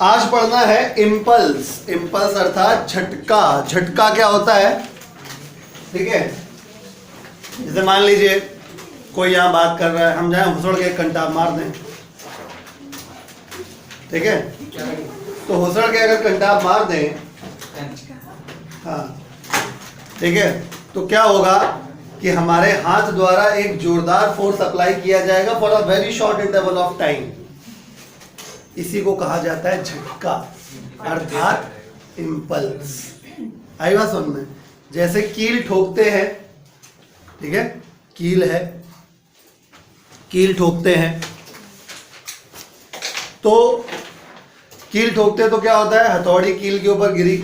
आज पढ़ना है इम्पल्स। इम्पल्स अर्थात झटका। झटका क्या होता है? ठीक है, जैसे मान लीजिए कोई यहाँ बात कर रहा है, हम जाए हुसड़ के कंटाप मार दें, ठीक है, तो हुसड़ के अगर कंटाप मार दें, हाँ ठीक है, तो क्या होगा कि हमारे हाथ द्वारा एक जोरदार फोर्स अप्लाई किया जाएगा for a very short interval of time. इसी को कहा जाता है झटका अर्थात इम्पल्स। आई बात समझ में? जैसे कील ठोकते हैं, ठीक है, कील है, कील ठोकते हैं, तो कील ठोकते हैं तो क्या होता है, हथौड़ी कील के ऊपर गिरी,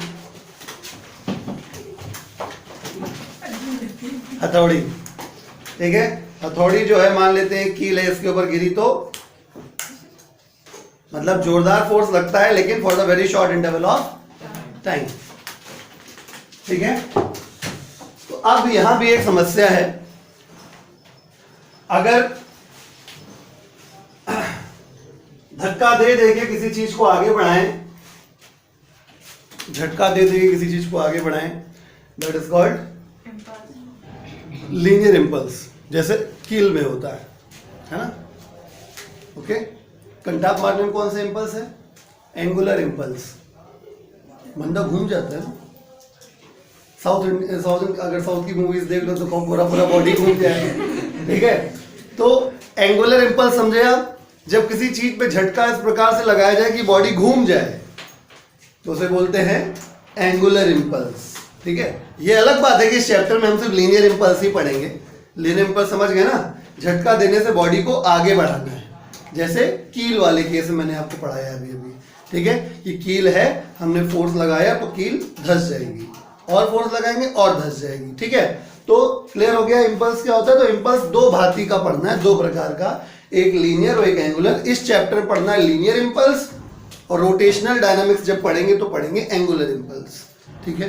हथौड़ी, ठीक है, हथौड़ी जो है मान लेते हैं कील है, इसके ऊपर गिरी तो मतलब जोरदार फोर्स लगता है, लेकिन for the very short interval of time, ठीक है। तो अब यहां भी एक समस्या है, अगर धक्का दे दे के किसी चीज को आगे बढ़ाएं, झटका दे दे के किसी चीज को आगे बढ़ाएं, that is called linear impulse, जैसे कील में होता है ना। ओके, कंटाप मारने में कौन सा इम्पल्स है? Angular impulse. बंदा घूम जाता है ना, अगर साउथ की मूवीज देख लो तो पूरा पूरा बॉडी घूम जाएगा, ठीक है। तो एंगुलर इम्पल्स समझे आप? जब किसी चीज पे झटका इस प्रकार से लगाया जाए कि बॉडी घूम जाए तो उसे बोलते हैं एंगुलर इम्पल्स, ठीक है। ये अलग बात है कि इस चैप्टर में हम सिर्फ लीनियर इम्पल्स ही पढ़ेंगे। लीनियर इम्पल्स समझ गए ना, झटका देने से बॉडी को आगे बढ़ाना है, जैसे कील वाले केस में मैंने आपको पढ़ाया अभी अभी, ठीक है, कि कील है, हमने फोर्स लगाया तो कील धंस जाएगी, और फोर्स लगाएंगे और धंस जाएगी, ठीक है। तो क्लियर हो गया इम्पल्स क्या होता है। तो इम्पल्स दो भांति का पढ़ना है, दो प्रकार का, एक लीनियर और एक एंगुलर। इस चैप्टर में पढ़ना है लीनियर इम्पल्स, और रोटेशनल डायनामिक्स जब पढ़ेंगे तो पढ़ेंगे एंगुलर इम्पल्स, ठीक है।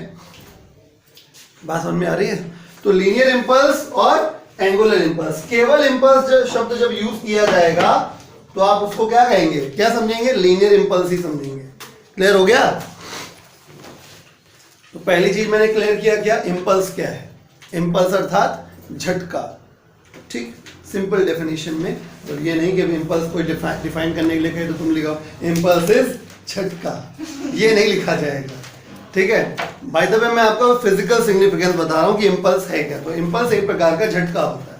बात समझ में आ रही है? तो लीनियर इम्पल्स और एंगुलर इम्पल्स। केवल इम्पल्स शब्द जब यूज किया जाएगा तो आप उसको क्या कहेंगे, क्या समझेंगे? लीनियर इम्पल्स ही समझेंगे। क्लियर हो गया? तो पहली चीज मैंने क्लियर किया, क्या इम्पल्स क्या है। इम्पल्स अर्थात झटका, ठीक, सिंपल डेफिनेशन में। और ये नहीं कि अभी इम्पल्स कोई डिफाइन करने के लिए कहे तो तुम लिखो इम्पल्स इज झटका, ये नहीं लिखा जाएगा, ठीक है। बाय द वे मैं आपको फिजिकल सिग्निफिकेंस बता रहा हूं कि इम्पल्स है क्या। तो इम्पल्स एक प्रकार का झटका होता है।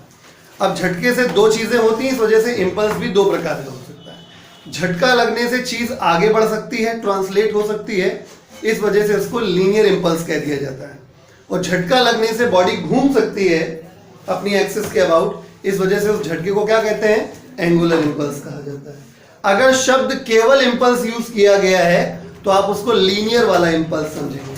अब झटके से दो चीजें होती हैं, इस वजह से इम्पल्स भी दो प्रकार का हो सकता है। झटका लगने से चीज आगे बढ़ सकती है, ट्रांसलेट हो सकती है, इस वजह से उसको लीनियर इम्पल्स कह दिया जाता है। और झटका लगने से बॉडी घूम सकती है अपनी एक्सिस के अबाउट, इस वजह से उस झटके को क्या कहते हैं? एंगुलर इम्पल्स कहा जाता है। अगर शब्द केवल इम्पल्स यूज किया गया है तो आप उसको लीनियर वाला इम्पल्स समझेंगे,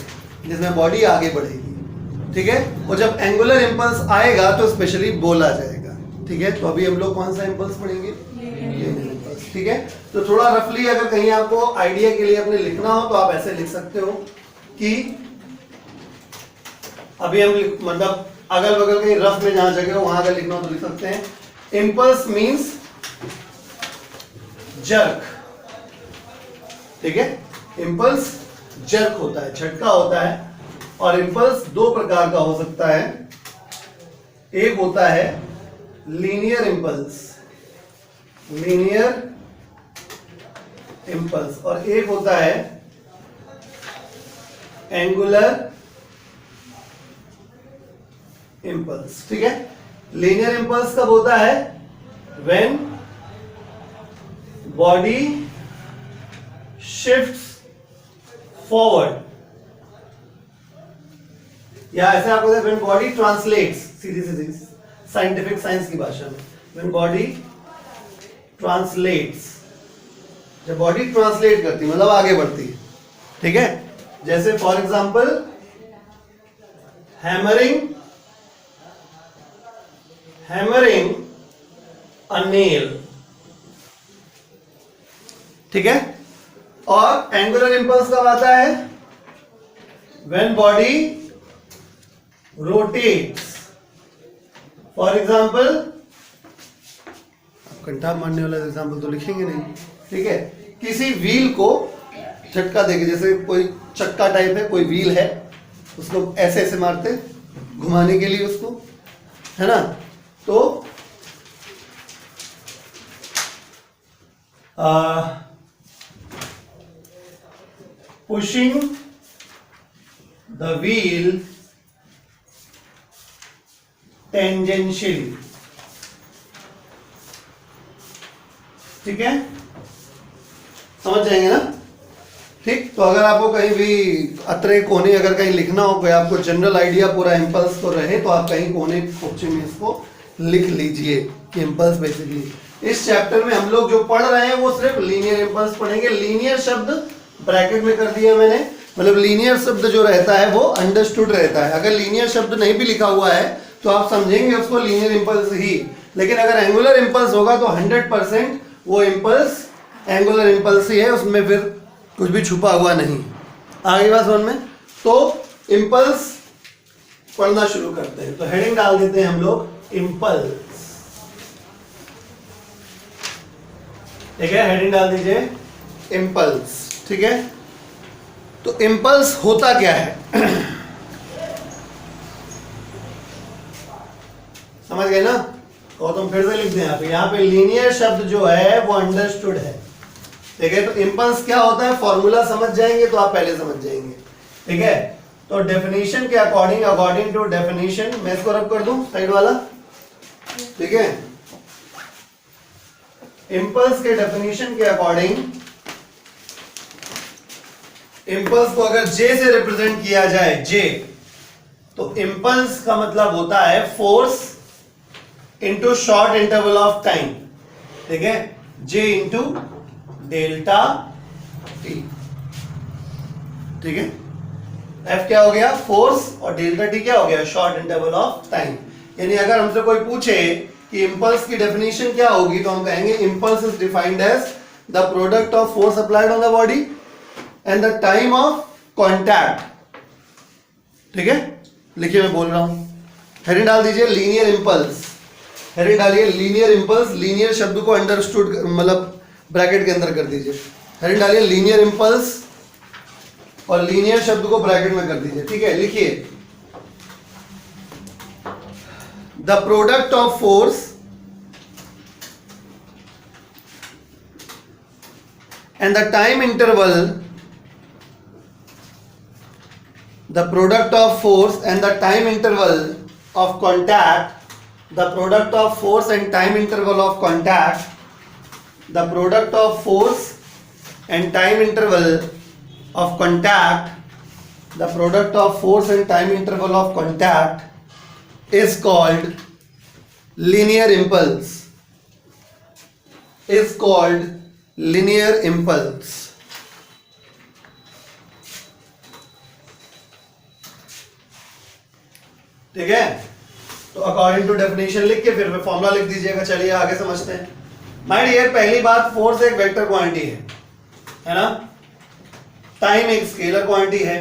जिसमें बॉडी आगे बढ़ेगी, ठीक है। और जब एंगुलर इम्पल्स आएगा तो स्पेशली बोला जाएगा, ठीक है। तो अभी हम लोग कौन सा इम्पल्स पढ़ेंगे? लीनियर इम्पल्स, ठीक है। तो थोड़ा रफली अगर कहीं आपको आइडिया के लिए अपने लिखना हो तो आप ऐसे लिख सकते हो कि अभी हम मतलब अगल बगल कहीं रफ में जहां जगह हो वहां अगर लिखना हो तो लिख सकते हैं। इम्पल्स मीन्स जर्क, ठीक है। इम्पल्स जर्क होता है, झटका होता है। और इम्पल्स दो प्रकार का हो सकता है, एक होता है लीनियर इम्पल्स, लीनियर इम्पल्स, और एक होता है एंगुलर इम्पल्स, ठीक है। लीनियर इम्पल्स कब होता है? व्हेन बॉडी शिफ्ट्स फॉरवर्ड, या ऐसे आपको when body translates, Sidhi Sidhi scientific science की भाषा में, व्हेन बॉडी ट्रांसलेट्स, जब बॉडी ट्रांसलेट करती है मतलब आगे बढ़ती है, ठीक है। जैसे for example hammering a nail, ठीक है। और एंगुलर इम्पल्स कब आता है? When body rotates, for example, Kantap मारने वाला एग्जाम्पल तो लिखेंगे नहीं, ठीक है। किसी व्हील को झटका देके, जैसे कोई चक्का टाइप है, कोई व्हील है, उसको ऐसे ऐसे मारते घुमाने के लिए उसको, है ना। तो पुशिंग द व्हील टेंजेंशियली, ठीक है, समझ जाएंगे ना। ठीक, तो अगर आपको कहीं भी अतरे कोने अगर कहीं लिखना हो, कोई आपको जनरल आइडिया पूरा इम्पल्स को रहे, तो आप कहीं कोने कोचे में इसको लिख लीजिए कि इम्पल्स बेसिकली। इस चैप्टर में हम लोग जो पढ़ रहे हैं वो सिर्फ लीनियर इम्पल्स पढ़ेंगे। लीनियर शब्द ब्रैकेट में कर दिया मैंने, मतलब लीनियर शब्द जो रहता है वो अंडरस्टूड रहता है। अगर लीनियर शब्द नहीं भी लिखा हुआ है तो आप समझेंगे उसको लीनियर इम्पल्स ही, लेकिन अगर एंगुलर इम्पल्स होगा तो 100% वो इम्पल्स एंगुलर इम्पल्स ही है, उसमें फिर कुछ भी छुपा हुआ नहीं। आगे बात समझ में। तो इम्पल्स पढ़ना शुरू करते हैं, तो हेडिंग डाल देते हैं हम लोग इम्पल्स, ठीक है, हेडिंग डाल दीजिए इम्पल्स, ठीक है। तो इम्पल्स होता क्या है समझ गए ना। और तुम फिर से लिख दें यहाँ पे लीनियर शब्द जो है वो अंडरस्टूड है, ठीक है। तो इम्पल्स क्या होता है फॉर्मूला समझ जाएंगे तो आप पहले समझ जाएंगे, ठीक है। तो डेफिनेशन के अकॉर्डिंग, अकॉर्डिंग टू डेफिनेशन, मैं इसको रब कर दूं साइड वाला, ठीक है। इम्पल्स के डेफिनेशन के अकॉर्डिंग, इम्पल्स को अगर जे से रिप्रेजेंट किया जाए, जे, तो इम्पल्स का मतलब होता है force into short interval of time, ठीक है, जे इंटू डेल्टा टी, ठीक है। एफ क्या हो गया फोर्स और डेल्टा टी क्या हो गया शॉर्ट इंटरवल ऑफ टाइम। यानी अगर हमसे कोई पूछे कि इम्पल्स की डेफिनेशन क्या होगी तो हम कहेंगे impulse is defined as the product of force applied on the body and the time of contact, ठीक है। लिखिए मैं बोल रहा हूं, हेडिंग डाल दीजिए लीनियर इम्पल्स, हेडिंग डालिए लीनियर इम्पल्स, लीनियर शब्द को अंडरस्टूड मतलब ब्रैकेट के अंदर कर दीजिए, हेडिंग डालिए लीनियर इम्पल्स और लीनियर शब्द को ब्रैकेट में कर दीजिए, ठीक है। लिखिए the product of force and the time interval, the product of force and the time interval of contact, the product of force and time interval of contact, the product of force and time interval of contact, the product of force and time interval of contact is called linear impulse, is called linear impulse, ठीक है। तो according to definition लिख के फिर formula लिख दीजिएगा। चलिए आगे समझते हैं। माय डियर, पहली बात, फोर्स एक वेक्टर क्वांटिटी है ना। टाइम एक स्केलर क्वांटिटी है।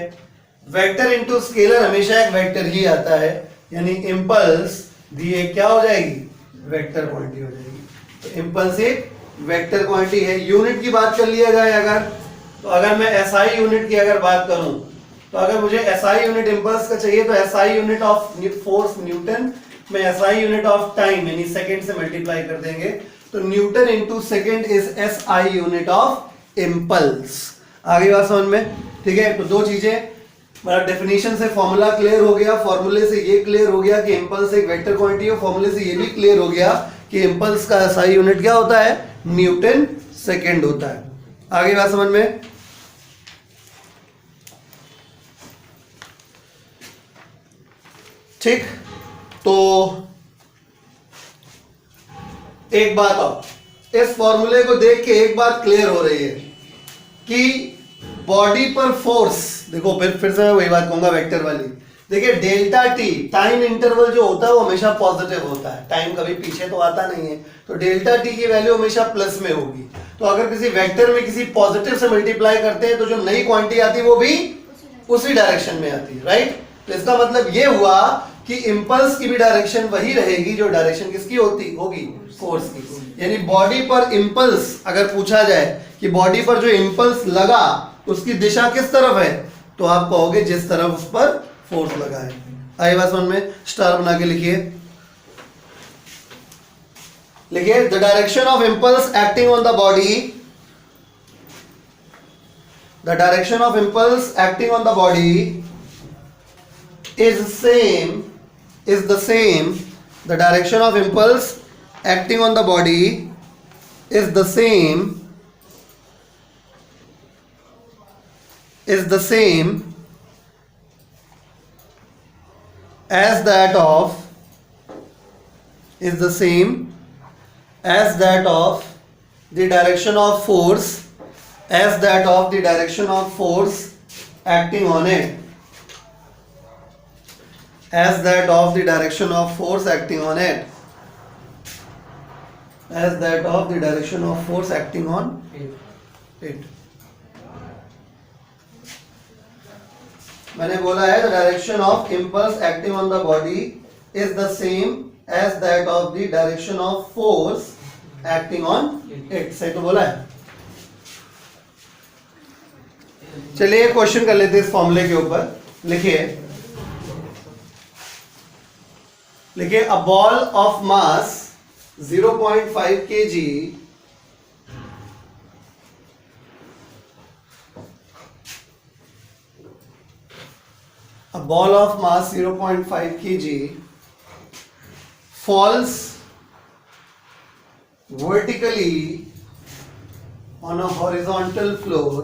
वेक्टर इनटू स्केलर हमेशा एक वेक्टर ही आता है, यानी इम्पल्स भी एक क्या हो जाएगी वेक्टर क्वांटिटी हो जाएगी। तो इम्पल्स एक वेक्टर क्वांटिटी है। यूनिट की बात कर लिया जाए अगर, तो अगर मैं एसआई यूनिट की अगर बात करूं, तो अगर मुझे एसआई यूनिट इम्पल्स का चाहिए तो SI unit of force Newton में एसआई यूनिट ऑफ टाइम यानी सेकंड से मल्टीप्लाई कर देंगे, तो Newton into second is SI unit of impulse. आगे बात समझ में, ठीक है। तो दो चीजें, मतलब डेफिनेशन से फॉर्मूला क्लियर हो गया, फॉर्मूले से ये क्लियर हो गया कि इम्पल्स एक वेक्टर क्वांटिटी है, फॉर्मूले से ये भी क्लियर हो गया कि इम्पल्स का एसआई यूनिट क्या होता है न्यूटन सेकंड होता है। आगे बात समझ में, ठीक। तो एक बात और, इस फॉर्मूले को देख के एक बात क्लियर हो रही है कि बॉडी पर फोर्स, देखो फिर से मैं वही बात कहूंगा वेक्टर वाली। देखिए डेल्टा टी टाइम इंटरवल जो होता है वो हमेशा पॉजिटिव होता है, टाइम कभी पीछे तो आता नहीं है, तो डेल्टा टी की वैल्यू हमेशा प्लस में होगी। तो अगर किसी वेक्टर में किसी पॉजिटिव से मल्टीप्लाई करते हैं तो जो नई क्वांटिटी आती है वो भी उसी डायरेक्शन में आती है, राइट। तो इसका मतलब ये हुआ कि इंपल्स की भी डायरेक्शन वही रहेगी जो डायरेक्शन किसकी होगी फोर्स की। यानी बॉडी पर इंपल्स अगर पूछा जाए कि बॉडी पर जो इंपल्स लगा उसकी दिशा किस तरफ है, तो आप कहोगे जिस तरफ उस पर फोर्स लगा है। आइए बात समझ में, स्टार बना के लिखिए। लिखिए the direction of impulse acting on the body, the direction of impulse acting on the body is the same, the direction of impulse acting on the body is the same as that of the direction of force acting on it, as that of the direction of force acting on it, as that of the direction of force acting on it. मैंने बोला है the direction of impulse acting on the body is the same as that of the direction of force acting on it. सही तो बोला है। चलिए question कर लेते हैं इस फॉर्मूले के ऊपर। लिखिए a ball of mass 0.5 kg falls vertically on a horizontal floor,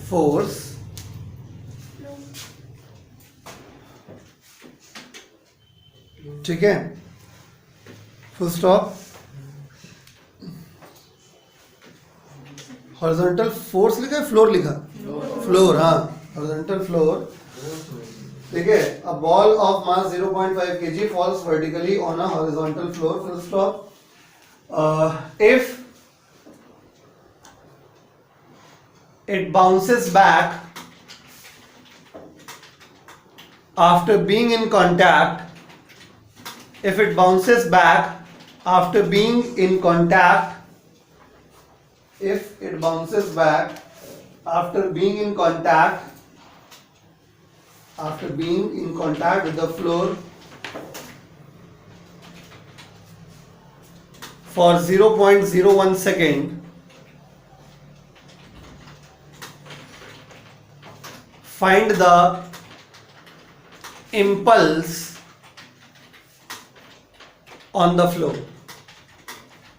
force ठीक है, फुल स्टॉप। हॉरिजॉन्टल फोर्स लिखा है, फ्लोर लिखा, फ्लोर, हाँ हॉरिजॉन्टल फ्लोर, ठीक है। A ball of mass 0.5 kg falls vertically on a horizontal floor, full stop. If it bounces back after being in contact, if it bounces back after being in contact, if it bounces back after being in contact with the floor for 0.01 second, find the impulse on the floor.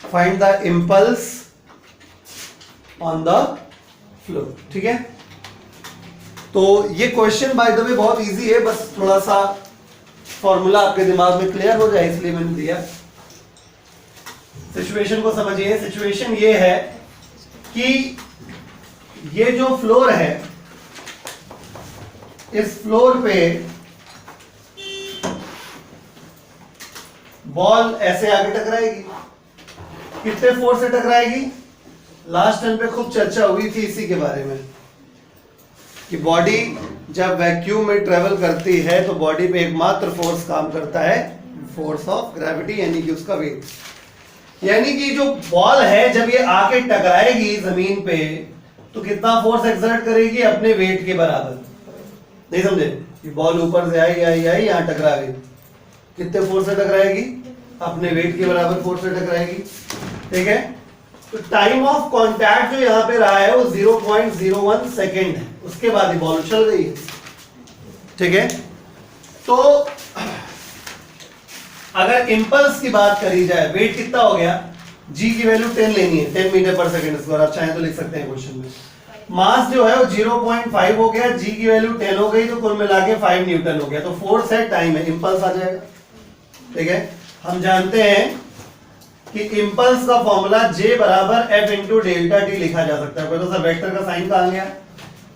Find the impulse on the floor. ठीक है, तो ये question by the way बहुत easy है, बस थोड़ा सा formula आपके दिमाग में क्लियर हो जाए इसलिए मैंने दिया। सिचुएशन को समझिए। सिचुएशन ये है कि ये जो फ्लोर है, इस फ्लोर पे बॉल ऐसे आगे टकराएगी। कितने फोर्स से टकराएगी? लास्ट टाइम पे खूब चर्चा हुई थी इसी के बारे में कि बॉडी जब वैक्यूम में ट्रेवल करती है तो बॉडी पे एकमात्र फोर्स काम करता है, फोर्स ऑफ ग्रेविटी, यानी कि उसका वेट। यानी कि जो बॉल है जब ये आके टकराएगी जमीन पे तो कितना फोर्स एक्सर्ट करेगी? अपने वेट के बराबर। नहीं समझे? कि बॉल ऊपर से आई यहाँ टकरा गई, कितने फोर्स से टकराएगी? अपने वेट के बराबर फोर्स से टकराएगी। ठीक है, तो टाइम ऑफ कांटेक्ट जो यहाँ पे रहा है वो 0.01 सेकेंड है, उसके बाद ही बॉल उछल गई है। ठीक है, तो अगर इंपल्स की बात करी जाए, वेट कितना हो गया? जी की वैल्यू 10 लेनी है, 10 मीटर पर सेकेंड स्क्वायर। आप चाहें तो लिख सकते हैं क्वेश्चन में। मास जो है वो 0.5 हो गया, जी की वैल्यू 10 हो गई, तो कुल मिला के 5 न्यूटन हो गया। तो फोर्स है, टाइम है, इंपल्स आ जाएगा। ठीक है, हम जानते हैं कि इंपल्स का फॉर्मूला J बराबर F इंटू डेल्टा टी लिखा जा सकता है। तो सर वेक्टर का साइन कहाँ गया?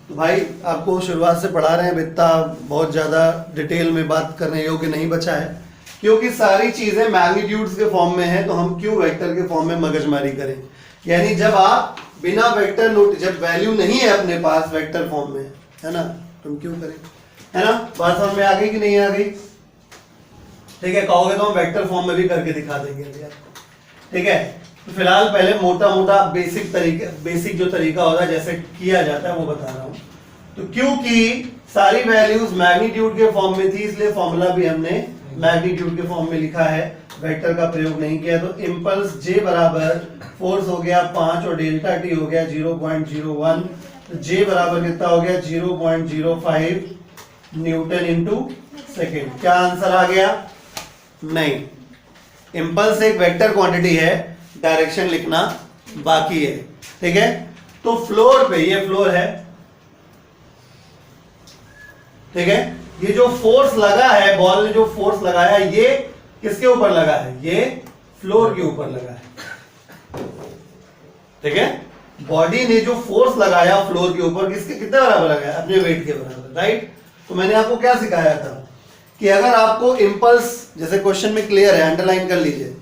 तो भाई आपको शुरुआत से पढ़ा रहे हैं, इतना बहुत ज्यादा डिटेल में बात करने योग्य नहीं बचा है, क्योंकि सारी चीजें मैग्नीट्यूड्स के फॉर्म में है, तो हम क्यों वेक्टर के फॉर्म में मगजमारी करें? यानी जब आप बिना वेक्टर नोट, जब वैल्यू नहीं है अपने पास वेक्टर फॉर्म में, है ना, तुम क्यों करें? है ना, बात समझ में आ गई कि नहीं आ गई? ठीक है, कहोगे तो हम वेक्टर फॉर्म में भी करके दिखा देंगे अभी आपको। ठीक है। तो फिलहाल पहले मोटा मोटा बेसिक जो तरीका होता है जैसे किया जाता है वो बता रहा हूं। तो क्योंकि सारी वैल्यूज मैग्नीट्यूड के फॉर्म में थी इसलिए फॉर्मूला भी हमने मैग्नीट्यूड के फॉर्म में लिखा है, वेक्टर का प्रयोग नहीं किया। तो इंपल्स जे बराबर फोर्स हो गया 5 और डेल्टा टी हो गया 0.01, तो जे बराबर कितना हो गया 0.05 न्यूटन इंटू सेकेंड। क्या आंसर आ गया? नहीं, इंपल्स एक वेक्टर क्वांटिटी है, डायरेक्शन लिखना बाकी है। ठीक है, तो फ्लोर पे, ये फ्लोर है, ठीक है, ये जो फोर्स लगा है, बॉल ने जो फोर्स लगाया ये किसके ऊपर लगा है? ये फ्लोर के ऊपर लगा है। ठीक है, बॉडी ने जो फोर्स लगाया फ्लोर के ऊपर किसके कितने बराबर लगाया? अपने वेट के बराबर, राइट। तो मैंने आपको क्या सिखाया था कि अगर आपको इंपल्स, जैसे क्वेश्चन में क्लियर है, अंडरलाइन कर लीजिए,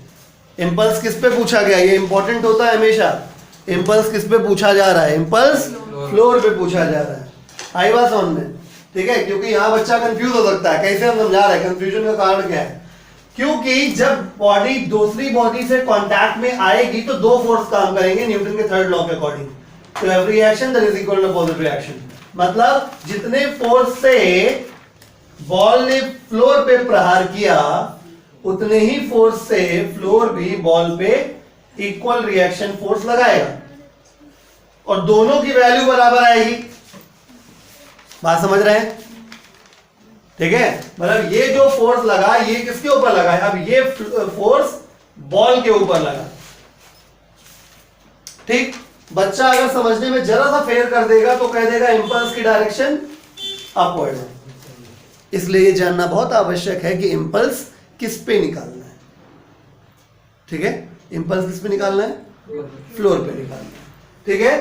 इंपल्स किस पे पूछा गया, ये इंपॉर्टेंट होता है हमेशा। इंपल्स किस पे पूछा जा रहा है? इंपल्स फ्लोर पे पूछा जा रहा है। आई बात समझ में? ठीक है, क्योंकि यहाँ बच्चा कंफ्यूज हो सकता है, कैसे हम समझा रहे हैं, कंफ्यूजन का कारण क्या है? क्योंकि जब बॉडी दूसरी बॉडी से कांटेक्ट में आएगी तो दो फोर्स काम करेंगे न्यूटन के थर्ड लॉ के अकॉर्डिंग। तो every action that is equal to opposite reaction, मतलब जितने फोर्स से बॉल ने फ्लोर पे प्रहार किया उतने ही फोर्स से फ्लोर भी बॉल पे इक्वल रिएक्शन फोर्स लगाएगा और दोनों की वैल्यू बराबर आएगी। बात समझ रहे हैं? ठीक है, मतलब ये जो फोर्स लगा ये किसके ऊपर लगा है? अब ये फोर्स बॉल के ऊपर लगा। ठीक, बच्चा अगर समझने में जरा सा फेर कर देगा तो कह देगा इंपल्स की डायरेक्शन अपवर्ड है। इसलिए ये जानना बहुत आवश्यक है कि इंपल्स किस पे निकालना है। ठीक है, इंपल्स किस पे निकालना है? फ्लोर पे निकालना है। ठीक है,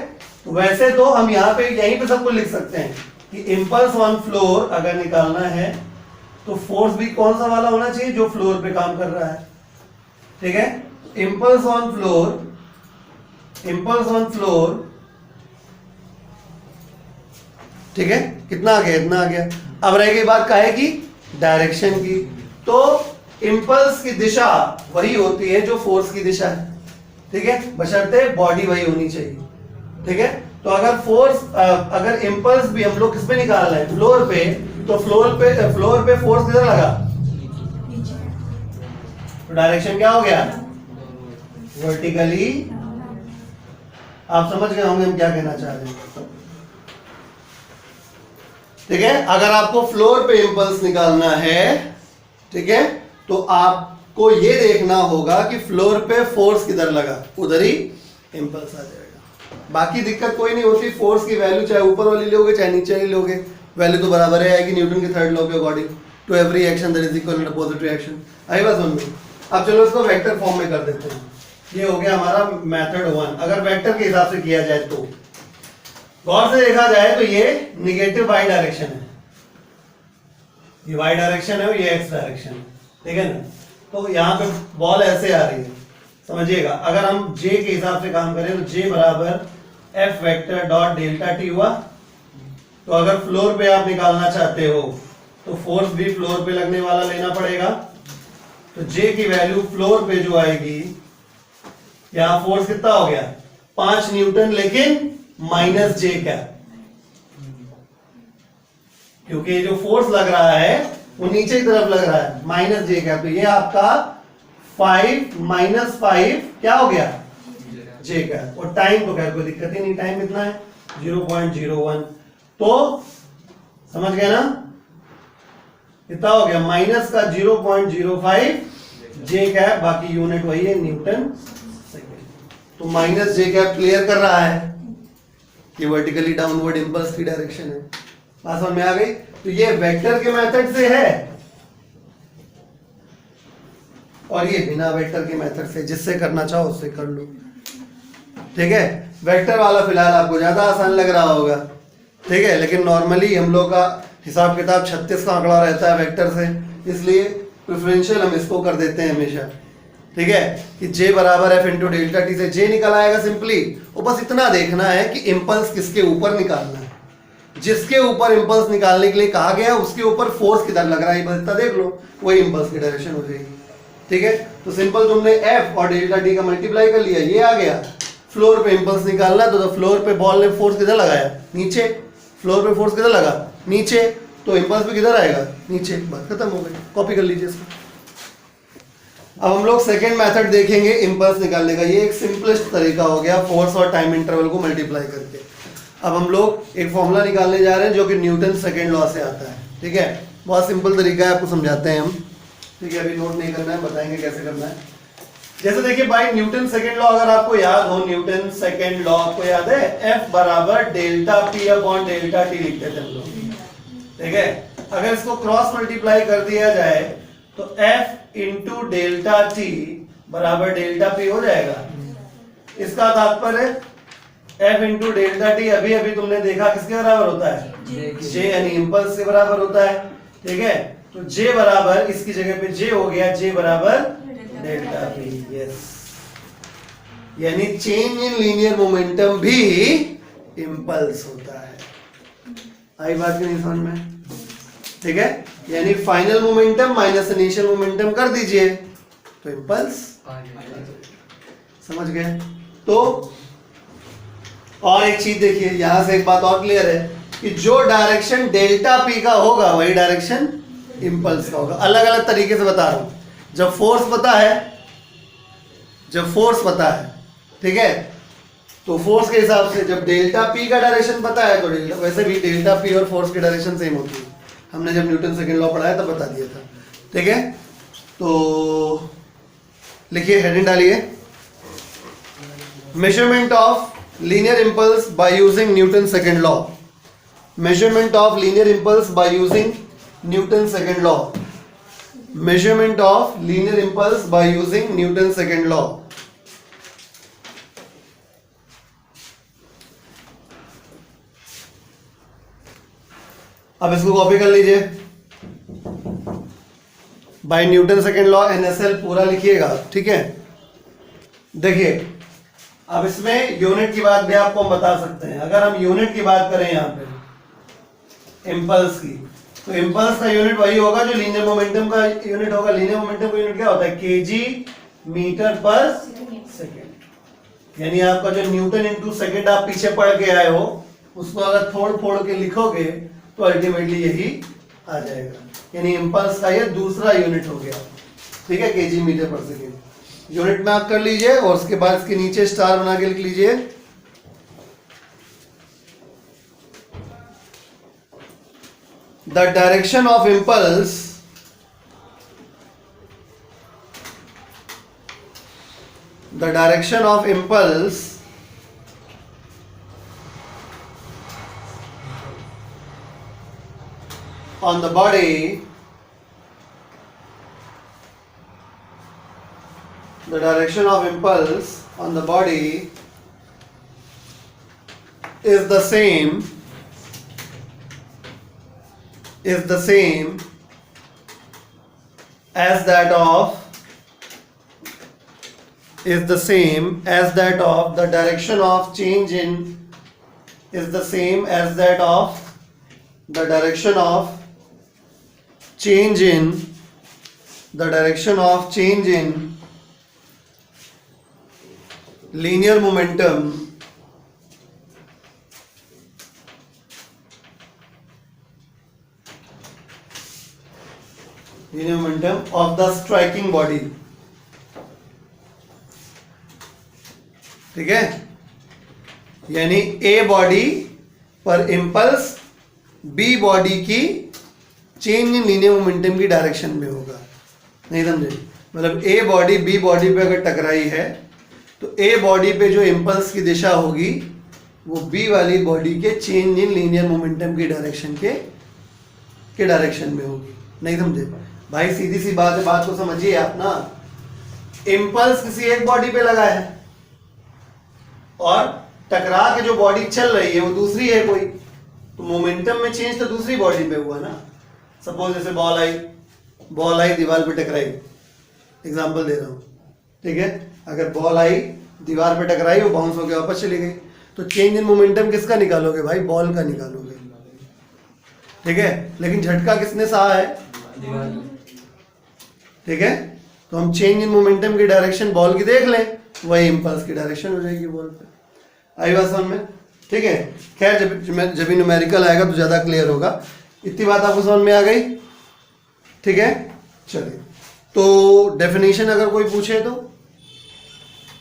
तो वैसे तो हम यहां पे यहीं पे सब कुछ लिख सकते हैं कि इंपल्स ऑन फ्लोर अगर निकालना है तो फोर्स भी कौन सा वाला होना चाहिए? जो फ्लोर पे काम कर रहा है। ठीक है, impulse on floor, impulse on floor, ठीक है, कितना आ गया? इतना आ गया। अब रह गई बात काहे की? डायरेक्शन की। तो इंपल्स की दिशा वही होती है जो फोर्स की दिशा है। ठीक है, बशर्ते बॉडी वही होनी चाहिए। ठीक है, तो अगर फोर्स, अगर इंपल्स भी हम लोग किस पे निकाल रहे हैं? फ्लोर पे, तो फ्लोर पे फोर्स किधर लगा? तो डायरेक्शन क्या हो गया? वर्टिकली। आप समझ गए होंगे हम क्या कहना चाह रहे हैं। ठीक है, अगर आपको फ्लोर पे इंपल्स निकालना है, ठीक है, तो आपको ये देखना होगा कि फ्लोर पे फोर्स किधर लगा, उधर ही इंपल्स आ जाएगा। बाकी दिक्कत कोई नहीं होती, फोर्स की वैल्यू चाहे ऊपर वाली लोगे चाहे नीचे वाली लोगे, वैल्यू तो बराबर है आएगी न्यूटन के थर्ड लॉ के according to every action that is equal to opposite reaction. आई बात समझ में? अब चलो इसको वेक्टर फॉर्म में कर देते हैं। ये हो गया हमारा मेथड 1। अगर वेक्टर के हिसाब से किया जाए तो गौर से देखा जाए तो ये निगेटिव वाई डायरेक्शन है, ये वाई डायरेक्शन है और ये एक्स डायरेक्शन है। ठीक है ना, तो यहाँ पे बॉल ऐसे आ रही है, समझिएगा। अगर हम जे के हिसाब से काम करें तो जे बराबर F vector dot delta T हुआ। तो अगर फ्लोर पे आप निकालना चाहते हो तो फोर्स भी फ्लोर पे लगने वाला लेना पड़ेगा। तो जे की वैल्यू फ्लोर पे जो आएगी, यहां फोर्स कितना हो गया? 5 न्यूटन, लेकिन माइनस जे क्या, क्योंकि ये जो फोर्स लग रहा है वो नीचे की तरफ लग रहा है, माइनस जे क्या, तो ये आपका 5 माइनस 5 क्या हो गया? जे का। और टाइम तो खैर कोई दिक्कत ही नहीं, टाइम कितना है? 0.01। तो समझ गए ना, कितना हो गया? माइनस का 0.05 जे कैप, बाकी यूनिट वही है न्यूटन सेकेंड। तो माइनस जे कैप क्लियर कर रहा है कि वर्टिकली डाउनवर्ड इंपल्स की डायरेक्शन है। बात समझ में आ गई? तो ये वेक्टर के मेथड से है और ये बिना वेक्टर के मेथड से, जिससे करना चाहो उससे कर लो। ठीक है, वेक्टर वाला फिलहाल आपको ज्यादा आसान लग रहा होगा। ठीक है, लेकिन नॉर्मली हम लोग का हिसाब किताब 36 का आंकड़ा रहता है वेक्टर से, इसलिए प्रेफरेंशियल हम इसको कर देते हैं हमेशा। ठीक है, कि J बराबर F इंटू डेल्टा टी से J निकल आएगा सिंपली। और बस इतना देखना है कि इंपल्स किसके ऊपर निकालना है, जिसके ऊपर इंपल्स निकालने के लिए कहा गया उसके ऊपर फोर्स किधर लग रहा है, बस इतना देख लो, वही इंपल्स की डायरेक्शन हो जाएगी। ठीक है, तो सिंपल तुमने F और डेल्टा टी का मल्टीप्लाई कर लिया, ये आ गया। फ्लोर पे इंपल्स निकालना, तो फ्लोर पे बॉल ने फोर्स किधर लगाया, नीचे। फ्लोर पे फोर्स किधर लगा, नीचे, तो इंपल्स भी किधर आएगा, नीचे। बात खत्म हो गई, कॉपी कर लीजिए इसको। अब हम लोग सेकेंड मेथड देखेंगे इंपल्स निकालने का। ये एक सिंपलेस्ट तरीका हो गया फोर्स और टाइम इंटरवल को मल्टीप्लाई करके। अब हम लोग एक फॉर्मूला निकालने जा रहे हैं जो कि न्यूटन सेकेंड लॉ से आता है। ठीक है, बहुत सिंपल तरीका है, आपको समझाते हैं हम। ठीक है, अभी नोट नहीं करना है, बताएंगे कैसे करना है। जैसे देखिए भाई, न्यूटन सेकेंड लॉ अगर आपको याद हो, न्यूटन सेकेंड लॉ आपको याद है, F बराबर delta P upon delta T लिखते थे हम लोग। ठीक है, अगर इसको क्रॉस मल्टीप्लाई कर दिया जाए तो F इंटू डेल्टा टी बराबर डेल्टा पी हो जाएगा। इसका तात्पर्य F इंटू डेल्टा टी अभी अभी तुमने देखा किसके बराबर होता है, J यानी इंपल्स के बराबर होता है। ठीक है, तो J बराबर, इसकी जगह पे J हो गया, J बराबर डेल्टा पी। यस, यानी चेंज इन लीनियर मोमेंटम भी इंपल्स होता है। आई बात की नहीं समझ में? ठीक है, यानी final momentum minus initial momentum कर दीजिए तो इंपल्स, समझ गए? तो और एक चीज देखिए, यहां से एक बात और क्लियर है कि जो डायरेक्शन डेल्टा पी का होगा वही डायरेक्शन इंपल्स का होगा। अलग अलग तरीके से बता रहा हूं। जब फोर्स पता है, ठीक है, तो फोर्स के हिसाब से जब डेल्टा पी का डायरेक्शन पता है तो डेल्टा, वैसे भी डेल्टा पी और फोर्स की डायरेक्शन सेम होती है। हमने जब न्यूटन सेकेंड लॉ पढ़ाया तब बता दिया था। ठीक है, तो लिखिए, हेडिंग डालिए, measurement of linear impulse by using Newton second law. Measurement of linear impulse by using Newton second law. Measurement of linear impulse by using Newton second law. अब इसको कॉपी कर लीजिए। By Newton second law NSL पूरा लिखिएगा। ठीक है, देखिए अब इसमें यूनिट की बात भी आपको हम बता सकते हैं। अगर हम यूनिट की बात करें यहाँ पे इंपल्स की, तो इंपल्स का यूनिट वही होगा जो लीनियर मोमेंटम का यूनिट होगा। लीनियर मोमेंटम का यूनिट क्या होता है, kg मीटर पर सेकेंड। यानी आपका जो न्यूटन इंटू सेकेंड आप पीछे पढ़ के आए हो, उसको अगर फोड़ फोड़ के लिखोगे तो अल्टीमेटली यही आ जाएगा। यानी इंपल्स का ये दूसरा यूनिट हो गया। ठीक है, kg metre per second unit में आप कर लीजिए और उसके बाद इसके नीचे स्टार बना के लिख लीजिए। The direction of impulse on the body, the direction of impulse on the body is the same as that of the direction of change in linear momentum of the striking body। ठीक है, यानी a body पर impulse B body की change in linear momentum की direction में होगा। नहीं समझे? मतलब ए बॉडी बी बॉडी पे अगर टकराई है तो ए बॉडी पे जो इंपल्स की दिशा होगी वो बी वाली बॉडी के चेंज इन लीनियर मोमेंटम की डायरेक्शन के डायरेक्शन में होगी। नहीं समझे भाई? सीधी सी बात है, बात को समझिए आप ना। इंपल्स किसी एक बॉडी पे लगा है और टकरा के जो बॉडी चल रही है वो दूसरी है कोई, तो मोमेंटम में चेंज तो दूसरी बॉडी पे हुआ ना। सपोज जैसे बॉल आई दीवार पे टकराई, एग्जांपल दे रहा हूं। ठीक है, अगर बॉल आई दीवार पे टकराई, वो बाउंस होकर वापस चली गई, तो चेंज इन मोमेंटम किसका निकालोगे भाई? बॉल का निकालोगे। ठीक है, लेकिन झटका किसने सहा है? ठीक है, तो हम चेंज इन मोमेंटम की डायरेक्शन बॉल की देख लें, वही इम्पल्स की डायरेक्शन हो जाएगी बॉल पे। आई बात समझ में? ठीक है, खैर जब भी न्यूमेरिकल आएगा तो ज़्यादा क्लियर होगा। इतनी बात आपको समझ में आ गई? ठीक है, चलिए। तो डेफिनेशन अगर कोई पूछे तो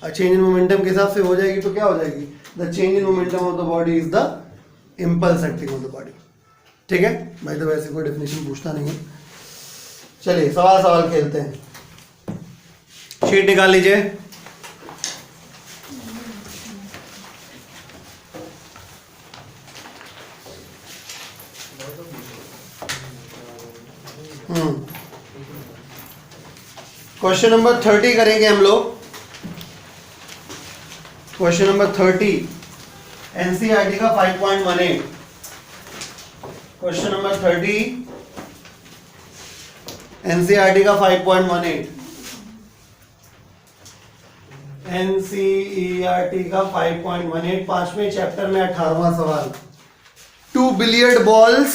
चेंज इन मोमेंटम के हिसाब से हो जाएगी, तो क्या हो जाएगी? The change in momentum of the body is the impulse acting on the body. ठीक है भाई, तो वैसे कोई डेफिनेशन पूछता नहीं है। चलिए सवाल खेलते हैं। शीट निकाल लीजिए। क्वेश्चन नंबर 30 करेंगे हम लोग। क्वेश्चन नंबर 30 एनसीईआरटी का 5.18। क्वेश्चन नंबर 30 एनसीईआरटी का 5.18। एनसीईआरटी का 5.18 पांचवें चैप्टर में 18वां सवाल। 2 billiard balls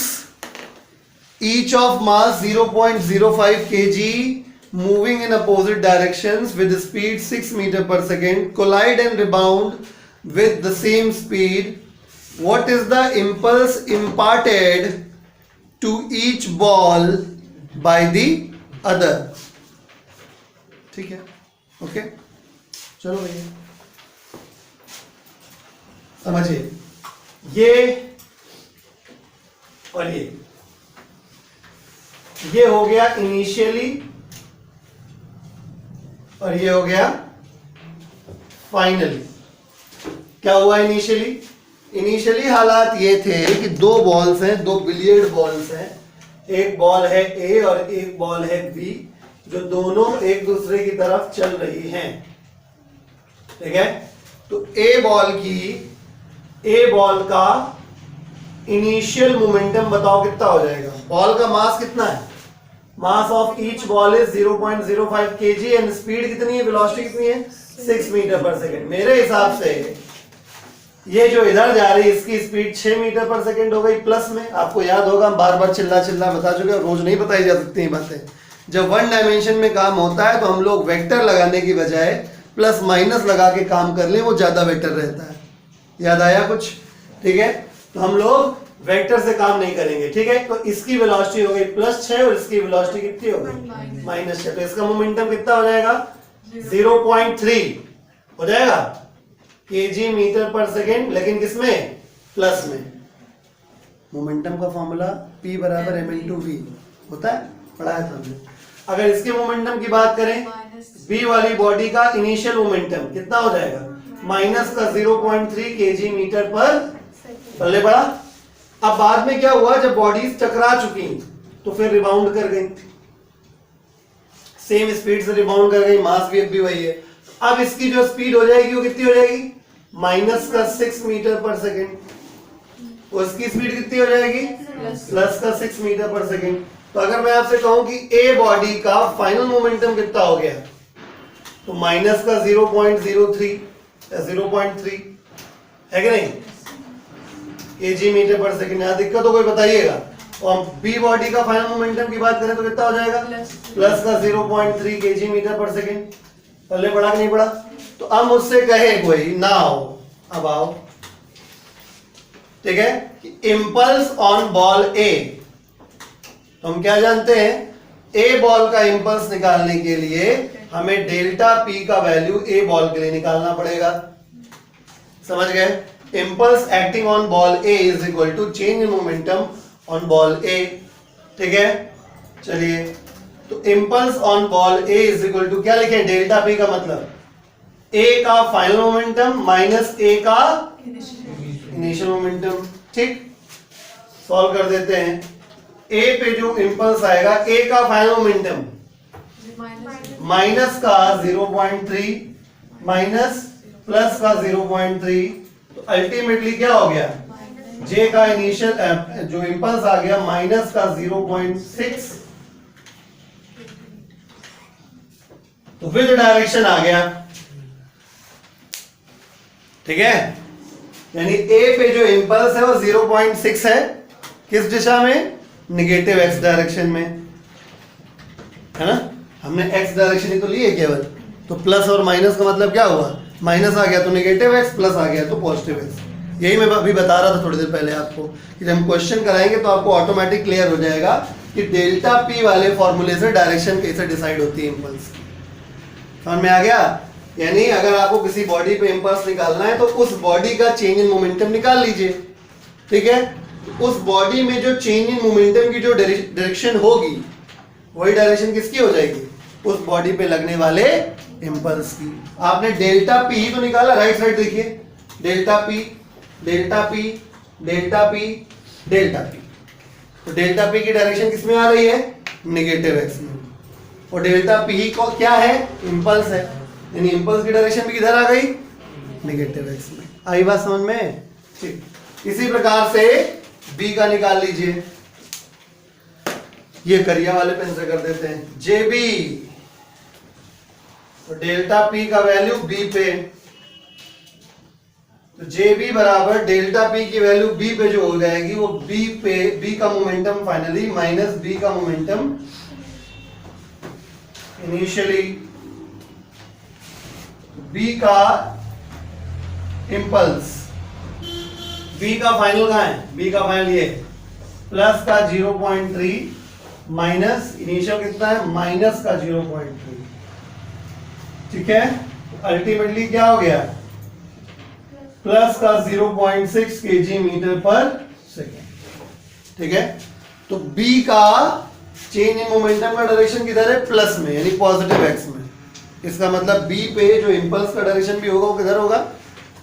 each of mass 0.05 kg moving in opposite directions with speed 6 meter per second collide and rebound with the same speed. What is the impulse imparted to each ball by the other? ठीक है, okay, चलो भैया समझिए। ये और ये हो गया इनिशियली और ये हो गया फाइनली। क्या हुआ इनिशियली? इनिशियली हालात ये थे कि दो बॉल्स हैं, दो बिलियर्ड बॉल्स हैं। एक बॉल है ए और एक बॉल है बी, जो दोनों एक दूसरे की तरफ चल रही हैं। ठीक है, तो ए बॉल का इनिशियल मोमेंटम बताओ कितना हो जाएगा? बॉल का मास कितना है? Mass of each ball is 0.05 kg and speed कितनी है, वेलोसिटी कितनी है? 6 मीटर पर सेकेंड। मेरे हिसाब से ये जो इधर जा रही है इसकी स्पीड 6 मीटर पर सेकेंड हो गई प्लस में। आपको याद होगा हम बार बार चिल्ला बता चुके, रोज नहीं बताई जा सकती ये बातें। जब वन डायमेंशन में काम होता है तो हम लोग वेक्टर लगाने की बजाय प्लस माइनस लगा के काम कर लें, वो ज्यादा बेटर रहता है। याद आया कुछ? ठीक है, तो हम लोग वेक्टर से काम नहीं करेंगे। ठीक है, तो इसकी वेलोसिटी हो गई +6 और इसकी वेलोसिटी कितनी हो गई? -6। तो इसका मोमेंटम कितना हो जाएगा? 0.3 हो जाएगा kg मीटर पर सेकेंड, लेकिन किसमें? प्लस में। मोमेंटम का फॉर्मूला P बराबर m/v होता है, पढ़ाया था हमने। अगर इसके मोमेंटम की बात करें, B वाली बॉडी का इनिशियल मोमेंटम कितना हो जाएगा? -0.3 kg मीटर पर पल्ले पड़ा। अब बाद में क्या हुआ, जब बॉडीज टकरा चुकी तो फिर रिबाउंड कर गई, सेम स्पीड से रिबाउंड कर गई, मास भी वही है। अब इसकी जो स्पीड हो जाएगी वो कितनी हो जाएगी? -6 मीटर पर सेकेंड। उसकी स्पीड कितनी हो जाएगी? +6 मीटर पर सेकेंड। तो अगर मैं आपसे कहूं कि ए बॉडी का फाइनल मोमेंटम कितना हो गया, तो -0.03 है कि नहीं? kg metre per second. यहाँ दिक्कत हो कोई बताइएगा। और हम बी बॉडी का फाइनल मोमेंटम की बात करें तो कितना हो जाएगा? +0.3 kg मीटर पर सेकेंड। पहले पढ़ा कि नहीं पढ़ा? तो अब मुझसे कहे कोई ना हो, अब आओ। ठीक है, इम्पल्स ऑन बॉल ए, तो हम क्या जानते हैं? ए बॉल का इम्पल्स निकालने के लिए हमें डेल्टा पी का वैल्यू ए बॉल के लिए निकालना पड़ेगा। समझ गए? Impulse acting on ball A is equal to change in momentum on ball A. ठीक है, चलिए, तो impulse on ball A is equal to क्या लिखें? डेल्टा पी का मतलब ए का फाइनल मोमेंटम माइनस ए का इनिशियल मोमेंटम। ठीक, सॉल्व कर देते हैं। ए पे जो इम्पल्स आएगा, ए का फाइनल मोमेंटम माइनस का 0.3 माइनस प्लस का 0.3, तो अल्टीमेटली क्या हो गया? जे का इनिशियल जो इम्पल्स आ गया माइनस का 0.6, तो विद डायरेक्शन आ गया। ठीक है, यानी ए पे जो इम्पल्स है वो 0.6 है, किस दिशा में? नेगेटिव एक्स डायरेक्शन में, है ना? हमने एक्स डायरेक्शन ही तो ली है केवल, तो प्लस और माइनस का मतलब क्या हुआ, माइनस आ गया तो नेगेटिव एक्स, प्लस आ गया तो पॉजिटिव एक्स। यही मैं अभी बता रहा था थोड़ी देर पहले आपको कि जब हम क्वेश्चन कराएंगे तो आपको ऑटोमेटिक क्लियर हो जाएगा कि डेल्टा पी वाले फॉर्मूले से डायरेक्शन कैसे डिसाइड होती है इम्पल्स। समझ में आ गया? यानी अगर आपको किसी बॉडी पे इम्पल्स निकालना है तो उस बॉडी का चेंज इन मोमेंटम निकाल लीजिए, ठीक है? उस बॉडी में जो चेंज इन मोमेंटम की जो डायरेक्शन होगी वही डायरेक्शन किसकी हो जाएगी, उस बॉडी पे लगने वाले इम्पल्स की। आपने डेल्टा पी ही तो निकाला, राइट साइड देखिए, delta P delta P delta P delta P, तो डेल्टा पी की डायरेक्शन किसमें आ रही है, नेगेटिव एक्स में, और डेल्टा पी को क्या है, इम्पल्स है, यानी इम्पल्स की डायरेक्शन भी किधर आ गई, नेगेटिव एक्स में। आई बात समझ में? ठीक, इसी प्रकार से बी का निकाल लीजिए, ये करिया वाले पेन से कर देते हैं, जे बी, तो डेल्टा पी का वैल्यू बी पे, तो जे बी बराबर डेल्टा पी की वैल्यू बी पे जो हो जाएगी वो बी पे, बी का मोमेंटम फाइनली माइनस बी का मोमेंटम इनिशियली, बी का इम्पल्स, बी का फाइनल कहां है, बी का फाइनल ये प्लस का 0.3 माइनस इनिशियल कितना है, माइनस का 0.3, ठीक है? अल्टीमेटली क्या हो गया, प्लस का 0.6 kg मीटर पर सेकेंड, ठीक है? तो B का चेंज इन मोमेंटम का डायरेक्शन किधर है, प्लस में, यानी पॉजिटिव एक्स में। इसका मतलब B पे जो इंपल्स का डायरेक्शन भी होगा वो किधर होगा,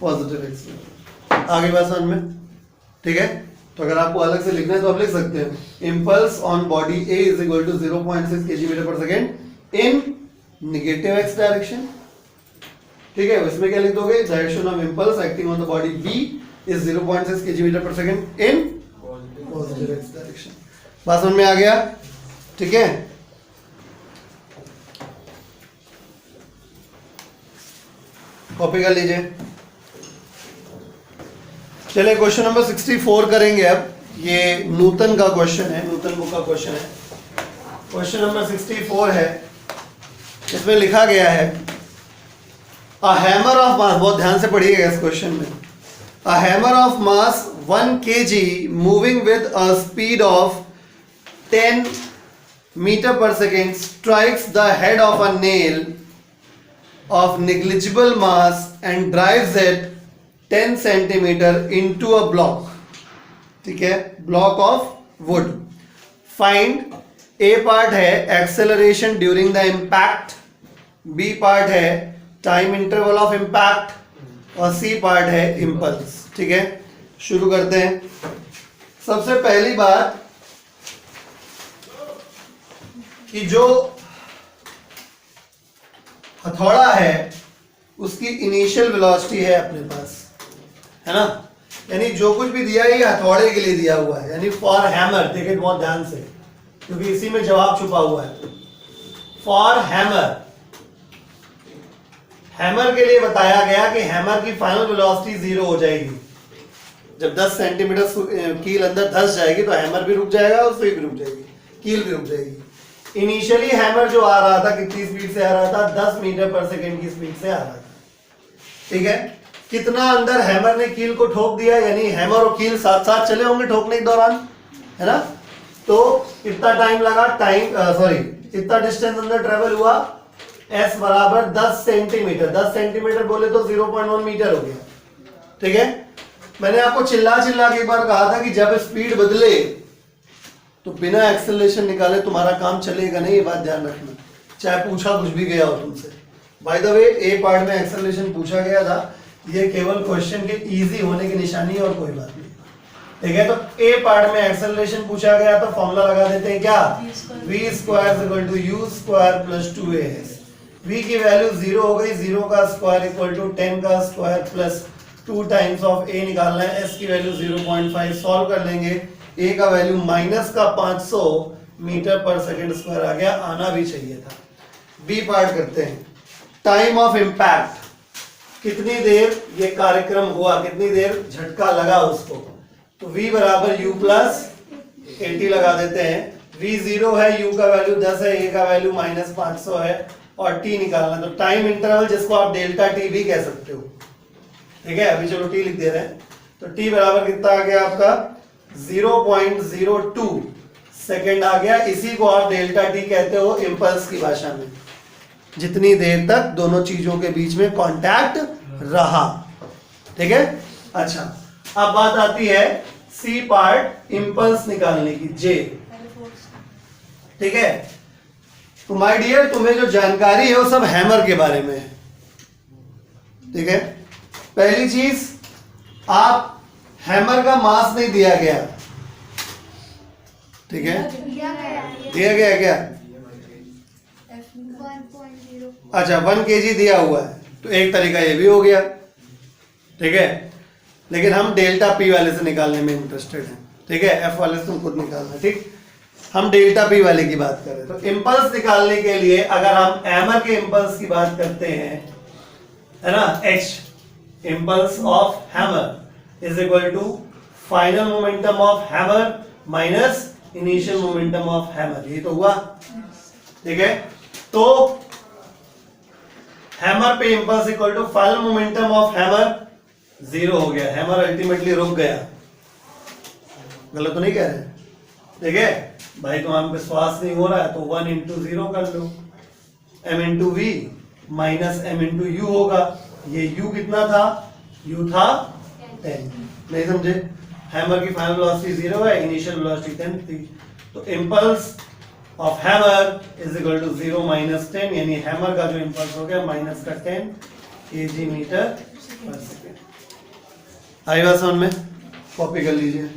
पॉजिटिव एक्स में। आगे बात समझ में? ठीक है? तो अगर आपको अलग से लिखना है तो आप लिख सकते हैं, impulse on body A is equal to 0.6 kg metre per second in negative X direction, ठीक है? इसमें क्या लिख दोगे, direction of impulse acting on the body B is 0.6 kg metre per second in positive X direction. बात समझ में आ गया? ठीक है? कॉपी कर लीजिए। चलिए क्वेश्चन नंबर 64 करेंगे अब। ये नूतन का क्वेश्चन है, नूतन बुक का क्वेश्चन है। क्वेश्चन नंबर 64 है, इसमें लिखा गया है A hammer of mass, बहुत ध्यान से पढ़िएगा इस क्वेश्चन में। A hammer of mass 1 kg moving with a speed of 10 meter per second strikes the head of a nail of negligible mass and drives it 10 centimeter into a block, ठीक है, block of wood. Find A part है acceleration during the impact, B part है time interval of impact और C part है impulse. ठीक है, शुरू करते हैं। सबसे पहली बात कि जो हथौड़ा है उसकी इनिशियल वेलोसिटी है अपने पास, है ना? यानी जो कुछ भी दिया है ये हथौड़े के लिए दिया हुआ है, यानी फॉर हैमर। देखिए बहुत ध्यान से, क्योंकि इसी में जवाब छुपा हुआ है। फॉर हैमर, हैमर के लिए बताया गया कि हैमर की फाइनल वेलोसिटी 0 हो जाएगी जब 10 सेंटीमीटर कील अंदर धंस जाएगी, तो हैमर भी रुक जाएगा और सुई भी रुक जाएगी, कील भी रुक जाएगी। इनिशियली हैमर जो आ रहा था कितनी स्पीड से आ रहा था, 10 मीटर पर सेकेंड की स्पीड से आ रहा था। ठीक है, कितना अंदर हैमर ने कील को ठोक दिया, यानी हैमर और कील साथ साथ चले होंगे ठोकने के दौरान, है ना? तो इतना टाइम लगा, इतना डिस्टेंस अंदर ट्रेवल हुआ। S बराबर 10 सेंटीमीटर, 10 सेंटीमीटर बोले तो 0.1 मीटर हो गया। ठीक है, मैंने आपको चिल्ला के एक बार कहा था कि जब स्पीड बदले तो बिना एक्सेलरेशन निकाले तुम्हारा काम चलेगा नहीं, ये बात ध्यान रखना, चाहे पूछा कुछ भी गया हो तुमसे। By the way A part में एक्सेलरेशन पूछा गया था, ये केवल क्वेश्चन के इजी होने की निशानी है और कोई बात नहीं। ठीक है, तो ए पार्ट में एक्सेलरेशन पूछा गया तो फॉर्मूला लगा देते हैं क्या, v² = 2 v की वैल्यू 0 हो गई, 0 का स्क्वायर इक्वल टू 10 का square plus 2 times of a निकालना है। s की वैल्यू 0.5 सॉल्व कर लेंगे, a का वैल्यू माइनस का 500 मीटर पर सेकंड स्क्वायर आ गया, आना भी चाहिए था। b पार्ट करते हैं। टाइम ऑफ इम्पैक्ट, कितनी देर ये कार्यक्रम हुआ, कितनी देर झटका लगा उसको, तो v बराबर u प्लस 80 लगा देते हैं। v0 है, u का वैल्यू 10 है, a का वैल्यू -500 है और t निकालना। तो टाइम इंटरवल जिसको आप डेल्टा t भी कह सकते हो, ठीक है। अभी चलो t लिख दे रहे हैं। तो t बराबर कितना आ गया आपका 0.02 सेकेंड आ गया। इसी को आप डेल्टा t कहते हो इंपल्स की भाषा में, जितनी देर तक दोनों चीजों के बीच में कांटेक्ट रहा, ठीक है। अच्छा, अब बात आती है सी पार्ट, इंपल्स निकालने की, जे, ठीक है। तो माय डियर, तुम्हें जो जानकारी है वो सब हैमर के बारे में है, ठीक है। पहली चीज, आप हैमर का मास नहीं दिया गया, ठीक है। दिया गया क्या? 1.0। अच्छा, 1 kg दिया हुआ है, तो एक तरीका ये भी हो गया, ठीक है। लेकिन हम डेल्टा पी वाले से निकालने में इंटरेस्टेड हैं, ठीक है। एफ वाले से तुम खुद निकालना, ठीक। हम डेल्टा पी वाले की बात करें तो इंपल्स निकालने के लिए अगर हम हैमर के इंपल्स की बात करते हैं, है ना, H, impulse of hammer is equal to final momentum of hammer minus initial momentum of hammer, ये तो हुआ, ठीक है। तो हैमर पे impulse equal to final momentum of hammer 0 हो गया, हैमर अल्टीमेटली रुक गया। गलत तो नहीं कह रहे, ठीक है भाई। तो हम विश्वास नहीं हो रहा है तो 1 into 0 कर लो, m into v minus m into u होगा। ये u कितना था? u था 10। नहीं समझे? हैमर की फाइनल वेलोसिटी 0 है, इनिशियल वेलोसिटी 10 थी। तो impulse of hammer is equal to 0 minus 10, यानी हैमर का जो इंपल्स हो गया माइनस का 10 kg मीटर पर सेकेंड। आई बात समझ में? कॉपी कर लीजिए।